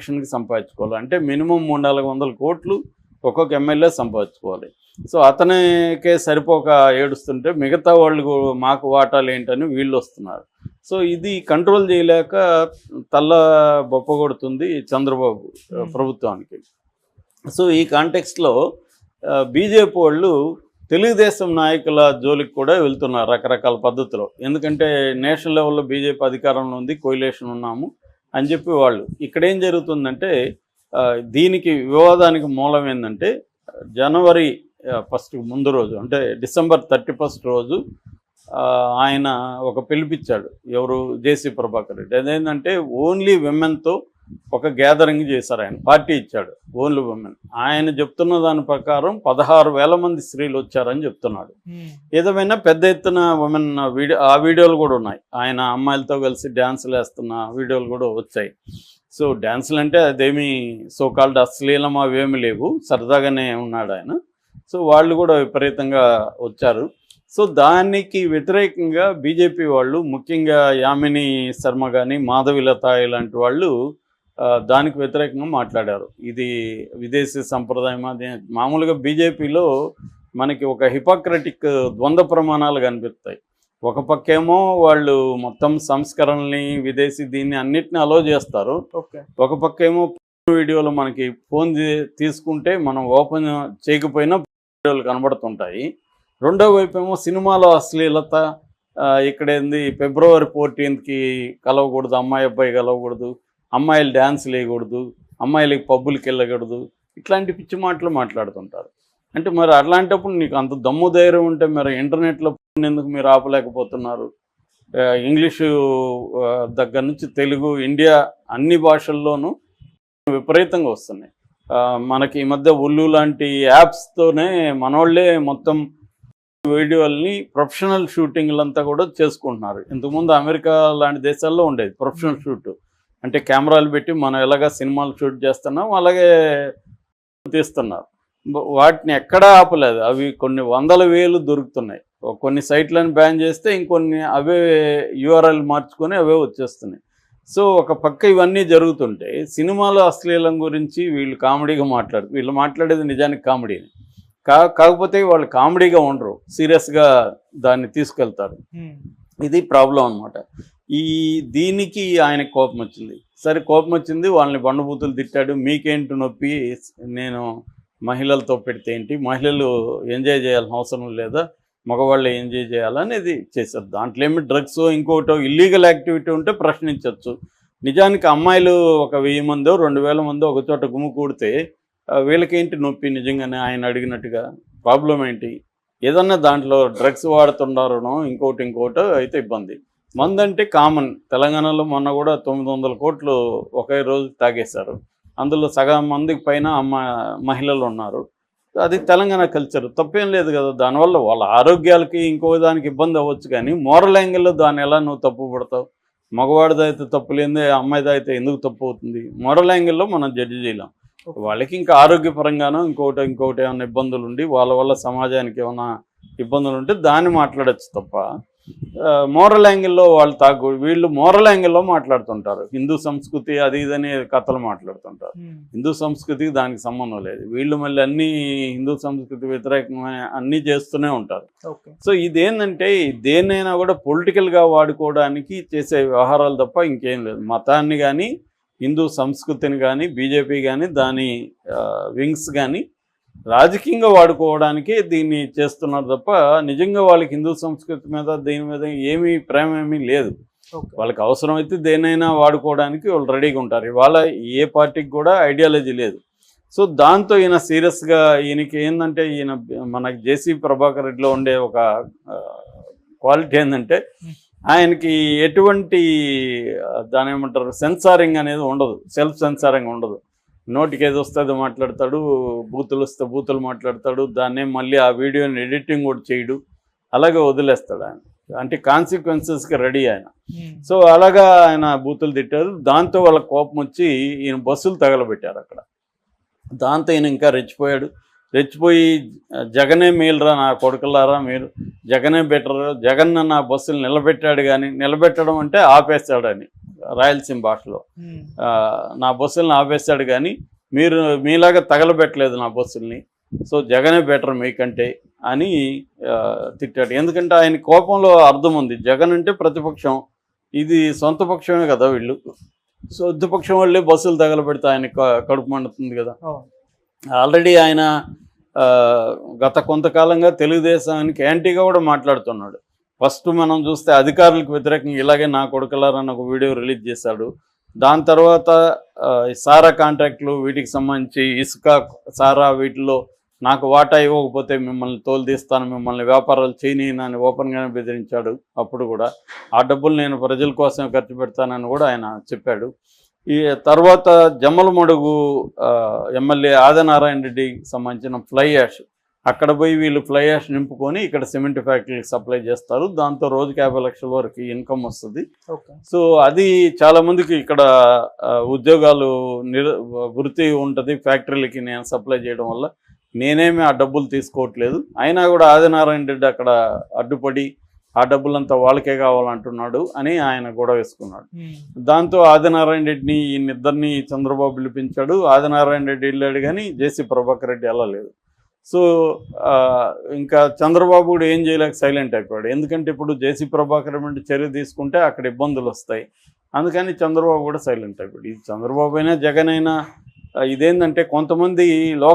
ఎలక్షన్కి సంపాదించుకోవాలి. అంటే మినిమం 300-400 కోట్లు ఒక్కొక్క ఎమ్మెల్యే సంపాదించుకోవాలి. సో అతనికే సరిపోక ఏడుస్తుంటే మిగతా వాళ్ళు మాకు వాటాలు ఏంటని వీళ్ళు వస్తున్నారు. సో ఇది కంట్రోల్ చేయలేక తల్ల బొప్ప కొడుతుంది చంద్రబాబు ప్రభుత్వానికి. సో ఈ కాంటెక్స్ట్లో బీజేపీ వాళ్ళు తెలుగుదేశం నాయకుల జోలికి కూడా వెళ్తున్నారు రకరకాల పద్ధతిలో. ఎందుకంటే నేషనల్ లెవెల్లో బీజేపీ అధికారంలో ఉంది, కోయిలేషన్ ఉన్నాము అని చెప్పి వాళ్ళు. ఇక్కడేం జరుగుతుందంటే దీనికి వివాదానికి మూలం ఏంటంటే జనవరి 1 ముందు రోజు అంటే డిసెంబర్ 31 రోజు ఆయన ఒక పిలిపించాడు. ఎవరు? జేసీ ప్రభాకర్ రెడ్డి. అదేంటంటే ఓన్లీ విమెన్తో ఒక గ్యాదరింగ్ చేశారు. ఆయన పార్టీ ఇచ్చాడు ఓన్లీ విమెన్. ఆయన చెప్తున్న దాని ప్రకారం 16,000 మంది స్త్రీలు వచ్చారని చెప్తున్నాడు. ఏదేమైనా పెద్ద ఎత్తున విమెన్ ఆ వీడియోలు కూడా ఉన్నాయి. ఆయన అమ్మాయిలతో కలిసి డ్యాన్సులు వేస్తున్న వీడియోలు కూడా వచ్చాయి. సో డ్యాన్సులు అంటే అదేమీ సోకాల్డ్ అశ్లీలం అవేమీ లేవు, సరదాగానే ఉన్నాడు ఆయన. సో వాళ్ళు కూడా విపరీతంగా వచ్చారు. సో దానికి వ్యతిరేకంగా బీజేపీ వాళ్ళు, ముఖ్యంగా యామిని శర్మ కానీ మాధవిలత ఇలాంటి వాళ్ళు దానికి వ్యతిరేకంగా మాట్లాడారు. ఇది విదేశీ సంప్రదాయం. అది మామూలుగా బీజేపీలో మనకి ఒక హిపోక్రటిక్ ద్వంద్వ ప్రమాణాలు కనిపిస్తాయి. ఒక పక్కేమో వాళ్ళు మొత్తం సంస్కరణల్ని విదేశీ దీన్ని అన్నిటిని అలో చేస్తారు. ఒక పక్కేమో వీడియోలు మనకి ఫోన్ తీసుకుంటే మనం ఓపెన్ చేయకపోయినా వీడియోలు కనబడుతుంటాయి. రెండో వైపు ఏమో సినిమాలో అశ్లీలత, ఇక్కడేంది ఫిబ్రవరి 14కి కలవకూడదు, అమ్మాయి అబ్బాయి కలవకూడదు, అమ్మాయిలు డ్యాన్సులు వేయకూడదు, అమ్మాయిలకి పబ్బులకి వెళ్ళకూడదు, ఇట్లాంటి పిచ్చి మాటలు మాట్లాడుతుంటారు. అంటే మరి అట్లాంటప్పుడు నీకు అంత దమ్ము ధైర్యం ఉంటే మరి ఇంటర్నెట్లో ఎందుకు మీరు ఆపలేకపోతున్నారు? ఇంగ్లీషు దగ్గర నుంచి తెలుగు, ఇండియా అన్ని భాషల్లోనూ విపరీతంగా వస్తున్నాయి. మనకి ఈ మధ్య ఉల్లు లాంటి యాప్స్తోనే మనోళ్ళే మొత్తం వీడియోల్ని ప్రొఫెషనల్ షూటింగ్లంతా కూడా చేసుకుంటున్నారు. ఇంతకుముందు అమెరికా లాంటి దేశాల్లో ఉండేది ప్రొఫెషనల్ షూట్. అంటే కెమెరాలు పెట్టి మనం ఎలాగా సినిమాలు షూట్ చేస్తున్నాం అలాగే తీస్తున్నారు. వాటిని ఎక్కడా ఆపలేదు. అవి కొన్ని 100,000 దొరుకుతున్నాయి. కొన్ని సైట్లను బ్యాన్ చేస్తే ఇంకొన్ని అవే యూఆర్ఎల్ మార్చుకొని అవే వచ్చేస్తున్నాయి. సో ఒక పక్క ఇవన్నీ జరుగుతుంటే సినిమాలో అశ్లీలం గురించి వీళ్ళు కామెడీగా వీళ్ళు మాట్లాడేది నిజానికి కామెడీని కాకపోతే వాళ్ళు కామెడీగా ఉండరు, సీరియస్గా దాన్ని తీసుకెళ్తారు. ఇది ప్రాబ్లం అనమాట. దీనికి ఆయనకు కోపం వచ్చింది. సరే కోపం వచ్చింది, వాళ్ళని బండబూతులు తిట్టాడు. మీకేంటి నొప్పి, నేను మహిళలతో పెడితే ఏంటి, మహిళలు ఎంజాయ్ చేయాల్సిన అవసరం లేదా, మగవాళ్ళు ఎంజాయ్ చేయాలనేది చేశారు. దాంట్లో ఏమి డ్రగ్స్ ఇంకోటో ఇల్లీగల్ యాక్టివిటీ ఉంటే ప్రశ్నించవచ్చు. నిజానికి అమ్మాయిలు ఒక 1000 మందో 2000 మందో ఒక చోట గుమ్ముకూడితే వీళ్ళకేంటి నొప్పి? నిజంగానే ఆయన అడిగినట్టుగా ప్రాబ్లం ఏంటి? ఏదన్నా దాంట్లో డ్రగ్స్ వాడుతున్నారనో ఇంకోటో అయితే ఇబ్బంది. మందంటే కామన్. తెలంగాణలో మొన్న కూడా 900 కోట్లు ఒకే రోజు తాగేశారు. అందులో సగం మందికి పైన మహిళలు ఉన్నారు. అది తెలంగాణ కల్చర్, తప్పేం లేదు కదా. దానివల్ల వాళ్ళ ఆరోగ్యాలకి ఇంకో దానికి ఇబ్బంది అవ్వచ్చు, కానీ మోరల్ యాంగిల్లో దాన్ని ఎలా నువ్వు తప్పు పడతావు? మగవాడిదైతే తప్పు లేదే, అమ్మాయిదైతే ఎందుకు తప్పు అవుతుంది? మోరల్ యాంగిల్లో మనం జడ్జి చేయలేం. వాళ్ళకి ఇంకా ఆరోగ్యపరంగానో ఇంకోటి ఏమైనా ఇబ్బందులు ఉండి వాళ్ళ వల్ల సమాజానికి ఏమైనా ఇబ్బందులు ఉంటే దాన్ని మాట్లాడచ్చు తప్ప మోరల్ యాంగిల్లో వాళ్ళు వీళ్ళు మోరల్ యాంగిల్లో మాట్లాడుతుంటారు. హిందూ సంస్కృతి అది ఇదని కథలు మాట్లాడుతుంటారు. హిందూ సంస్కృతికి దానికి సంబంధం లేదు. వీళ్ళు మళ్ళీ అన్ని హిందూ సంస్కృతి వ్యతిరేకమైన అన్నీ చేస్తూనే ఉంటారు. సో ఇదేంటంటే దేన్నైనా కూడా పొలిటికల్గా వాడుకోవడానికి చేసే వ్యవహారాలు తప్ప ఇంకేం లేదు. మతాన్ని కానీ హిందూ సంస్కృతిని కానీ బీజేపీ కానీ దాని వింగ్స్ కానీ రాజకీయంగా వాడుకోవడానికే దీన్ని చేస్తున్నారు తప్ప నిజంగా వాళ్ళకి హిందూ సంస్కృతి మీద దీని మీద ప్రేమ ఏమీ లేదు. వాళ్ళకి అవసరమైతే దేనైనా వాడుకోవడానికి వాళ్ళు రెడీగా ఉంటారు. ఇవాళ ఏ పార్టీకి కూడా ఐడియాలజీ లేదు. సో దాంతో ఈయన సీరియస్గా ఈయనకి ఏంటంటే మనకి జేసీ ప్రభాకర్ రెడ్డిలో ఉండే ఒక క్వాలిటీ ఏంటంటే ఆయనకి ఎటువంటి దాని ఏమంటారు సెన్సారింగ్ అనేది ఉండదు, సెల్ఫ్ సెన్సారింగ్ ఉండదు. నోటికి ఏది వస్తే అది మాట్లాడతాడు, బూతులు వస్తే బూతులు మాట్లాడతాడు, దాన్నే మళ్ళీ ఆ వీడియోని ఎడిటింగ్ కూడా చేయడు, అలాగే వదిలేస్తాడు ఆయన. అంటే కాన్సిక్వెన్సెస్కి రెడీ ఆయన. సో అలాగా ఆయన బూతులు తిట్టారు. దాంతో వాళ్ళ కోపం వచ్చి ఈయన బస్సులు తగలబెట్టారు అక్కడ. దాంతో ఈయన ఇంకా రెచ్చిపోయి జగనే మేలురా నా కొడుకులారా, మీరు జగనే బెటర్, జగన్ నా బస్సులు నిలబెట్టాడు, కానీ నిలబెట్టడం అంటే ఆపేస్తాడని రాయలసీమ భాషలో. నా బస్సులను ఆపేశాడు కానీ మీరు మీలాగా తగలబెట్టలేదు నా బస్సుల్ని, సో జగనే బెటర్ మీకంటే అని తిట్టాడు. ఎందుకంటే ఆయన కోపంలో అర్థం ఉంది. జగన్ అంటే ప్రతిపక్షం, ఇది సొంత పక్షమే కదా వీళ్ళు, సొంత పక్షం వాళ్ళే బస్సులు తగలబెడితే ఆయన కడుపు మండుతుంది కదా. ఆల్రెడీ ఆయన గత కొంతకాలంగా తెలుగుదేశానికి యాంటీగా కూడా మాట్లాడుతున్నాడు. ఫస్ట్ మనం చూస్తే అధికారులకు వ్యతిరేకంగా ఇలాగే నా కొడుకులారని ఒక వీడియో రిలీజ్ చేశాడు. దాని తర్వాత సారా కాంట్రాక్టులు వీటికి సంబంధించి ఇసుక సారా వీటిలో నాకు వాటా ఇవ్వకపోతే మిమ్మల్ని తోలు తీస్తాను, మిమ్మల్ని వ్యాపారాలు చేయనని ఓపెన్గానే బెదిరించాడు. అప్పుడు కూడా ఆ డబ్బులు నేను ప్రజల కోసం ఖర్చు పెడతానని కూడా ఆయన చెప్పాడు. ఈ తర్వాత జమ్మలమడుగు ఎమ్మెల్యే ఆదినారాయణ రెడ్డికి సంబంధించిన ఫ్లై యాష్, అక్కడ పోయి వీళ్ళు ఫ్లై యాష్ నింపుకొని ఇక్కడ సిమెంట్ ఫ్యాక్టరీకి సప్లై చేస్తారు. దాంతో రోజుకి 50 లక్షల వరకు ఇన్కమ్ వస్తుంది. సో అది చాలామందికి ఇక్కడ ఉద్యోగాలు వృత్తి ఉంటుంది ఫ్యాక్టరీలకి నేను సప్లై చేయడం వల్ల. నేనేమి ఆ డబ్బులు తీసుకోవట్లేదు, అయినా కూడా ఆదినారాయణ రెడ్డి అక్కడ అడ్డుపడి ఆ డబ్బులంతా వాళ్ళకే కావాలంటున్నాడు అని ఆయన గొడవ వేసుకున్నాడు. దాంతో ఆదినారాయణ రెడ్డిని ఈయనిద్దరిని చంద్రబాబు పిలిపించాడు. ఆదినారాయణ రెడ్డి వెళ్ళాడు కానీ జేసీ ప్రభాకర్ రెడ్డి వెళ్ళలేదు. సో ఇంకా చంద్రబాబు కూడా ఏం చేయలేక సైలెంట్ అయిపోయాడు. ఎందుకంటే ఇప్పుడు జేసీ ప్రభాకర్ రెడ్డి చర్య తీసుకుంటే అక్కడ ఇబ్బందులు వస్తాయి, అందుకని చంద్రబాబు కూడా సైలెంట్ అయిపోయాడు. ఇది చంద్రబాబు అయినా జగన్ అయినా ఇదేంటంటే కొంతమంది లోక